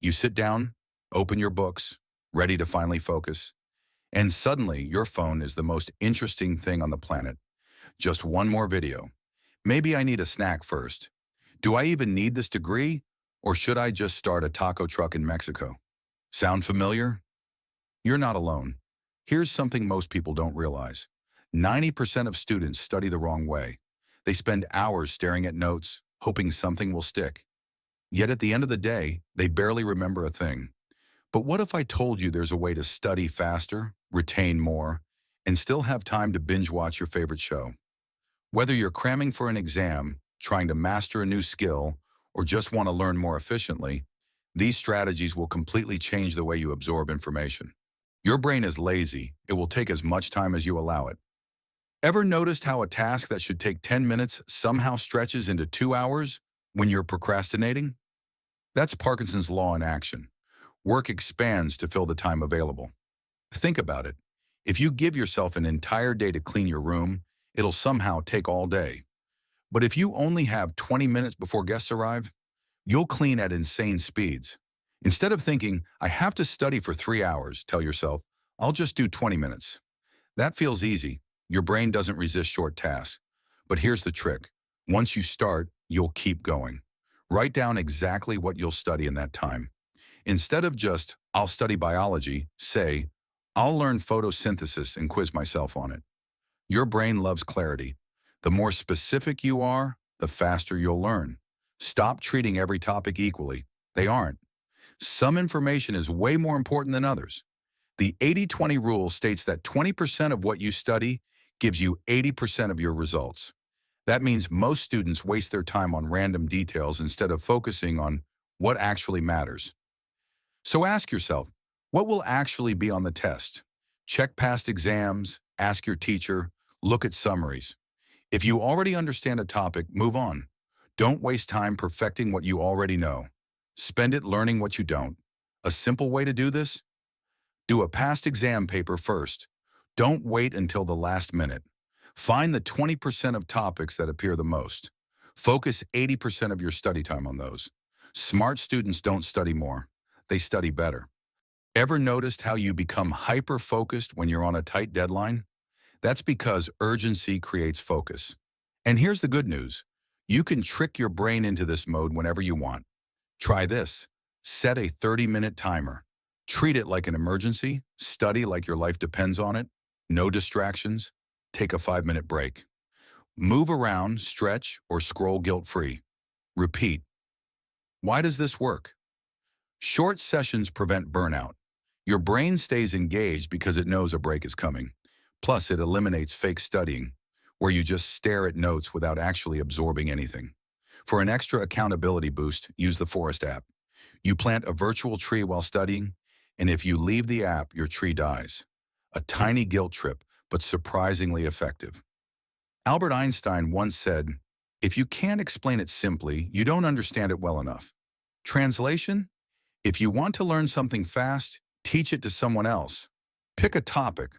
You sit down, open your books, ready to finally focus, and suddenly your phone is the most interesting thing on the planet. Just one more video. Maybe I need a snack first. Do I even need this degree? Or should I just start a taco truck in Mexico? Sound familiar? You're not alone. Here's something most people don't realize. 90% of students study the wrong way. They spend hours staring at notes, hoping something will stick. Yet at the end of the day, they barely remember a thing. But what if I told you there's a way to study faster, retain more, and still have time to binge watch your favorite show? Whether you're cramming for an exam, trying to master a new skill, or just want to learn more efficiently, these strategies will completely change the way you absorb information. Your brain is lazy. It will take as much time as you allow it. Ever noticed how a task that should take 10 minutes somehow stretches into 2 hours when you're procrastinating? That's Parkinson's law in action. Work expands to fill the time available. Think about it. If you give yourself an entire day to clean your room, it'll somehow take all day. But if you only have 20 minutes before guests arrive, you'll clean at insane speeds. Instead of thinking, I have to study for 3 hours, tell yourself, I'll just do 20 minutes. That feels easy. Your brain doesn't resist short tasks. But here's the trick. Once you start, you'll keep going. Write down exactly what you'll study in that time. Instead of just, I'll study biology, say, I'll learn photosynthesis and quiz myself on it. Your brain loves clarity. The more specific you are, the faster you'll learn. Stop treating every topic equally. They aren't. Some information is way more important than others. The 80-20 rule states that 20% of what you study gives you 80% of your results. That means most students waste their time on random details instead of focusing on what actually matters. So ask yourself, what will actually be on the test? Check past exams, ask your teacher, look at summaries. If you already understand a topic, move on. Don't waste time perfecting what you already know. Spend it learning what you don't. A simple way to do this? Do a past exam paper first. Don't wait until the last minute. Find the 20% of topics that appear the most. Focus 80% of your study time on those. Smart students don't study more. They study better. Ever noticed how you become hyper-focused when you're on a tight deadline? That's because urgency creates focus. And here's the good news. You can trick your brain into this mode whenever you want. Try this. Set a 30-minute timer. Treat it like an emergency. Study like your life depends on it. No distractions. Take a 5-minute break. Move around, stretch, or scroll guilt-free. Repeat. Why does this work? Short sessions prevent burnout. Your brain stays engaged because it knows a break is coming. Plus, it eliminates fake studying, where you just stare at notes without actually absorbing anything. For an extra accountability boost, use the Forest app. You plant a virtual tree while studying, and if you leave the app, your tree dies. A tiny guilt trip, but surprisingly effective. Albert Einstein once said, if you can't explain it simply, you don't understand it well enough. Translation? If you want to learn something fast, teach it to someone else. Pick a topic.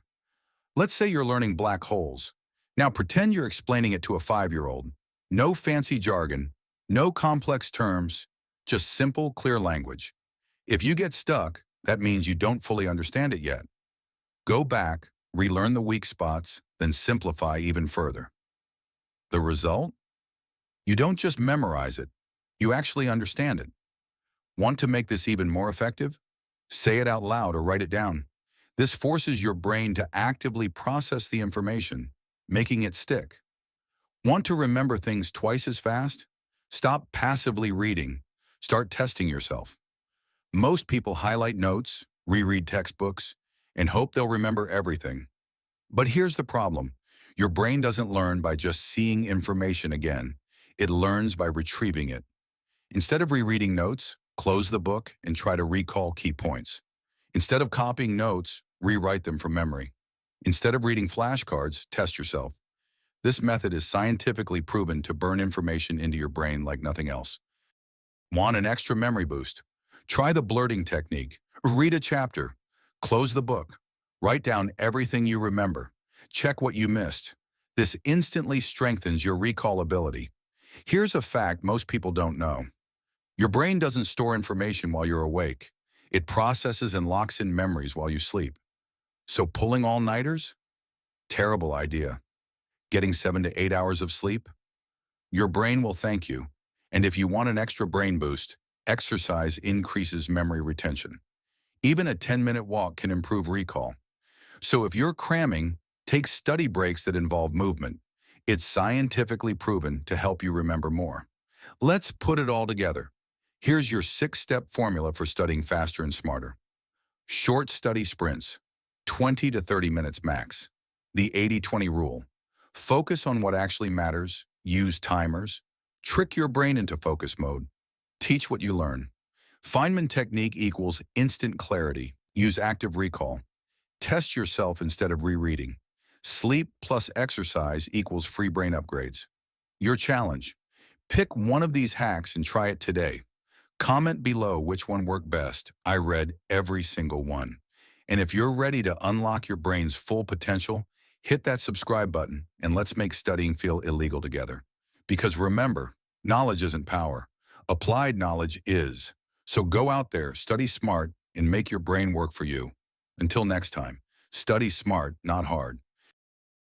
Let's say you're learning black holes. Now pretend you're explaining it to a 5-year-old. No fancy jargon, no complex terms, just simple, clear language. If you get stuck, that means you don't fully understand it yet. Go back, relearn the weak spots, then simplify even further. The result? You don't just memorize it, you actually understand it. Want to make this even more effective? Say it out loud or write it down. This forces your brain to actively process the information, making it stick. Want to remember things twice as fast? Stop passively reading. Start testing yourself. Most people highlight notes, reread textbooks, and hope they'll remember everything. But here's the problem. Your brain doesn't learn by just seeing information again. It learns by retrieving it. Instead of rereading notes, close the book and try to recall key points. Instead of copying notes, rewrite them from memory. Instead of reading flashcards, test yourself. This method is scientifically proven to burn information into your brain like nothing else. Want an extra memory boost? Try the blurting technique. Read a chapter. Close the book. Write down everything you remember. Check what you missed. This instantly strengthens your recall ability. Here's a fact most people don't know. Your brain doesn't store information while you're awake. It processes and locks in memories while you sleep. So pulling all-nighters? Terrible idea. Getting 7 to 8 hours of sleep? Your brain will thank you. And if you want an extra brain boost, exercise increases memory retention. Even a 10-minute walk can improve recall. So if you're cramming, take study breaks that involve movement. It's scientifically proven to help you remember more. Let's put it all together. Here's your 6-step formula for studying faster and smarter. Short study sprints, 20 to 30 minutes max. The 80-20 rule. Focus on what actually matters, use timers, trick your brain into focus mode, teach what you learn. Feynman technique equals instant clarity, use active recall. Test yourself instead of rereading. Sleep plus exercise equals free brain upgrades. Your challenge. Pick one of these hacks and try it today. Comment below which one worked best. I read every single one. And if you're ready to unlock your brain's full potential, hit that subscribe button and let's make studying feel illegal together. Because remember, knowledge isn't power. Applied knowledge is. So go out there, study smart, and make your brain work for you. Until next time, study smart, not hard.